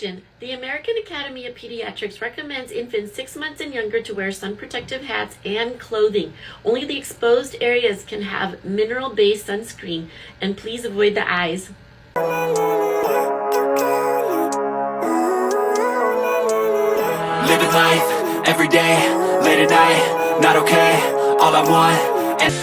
Question. The American Academy of Pediatrics recommends infants 6 months and younger to wear sun protective hats and clothing. Only the exposed areas can have mineral-based sunscreen, and please avoid the eyes. Living life, every day, late at night, not okay, all I want, and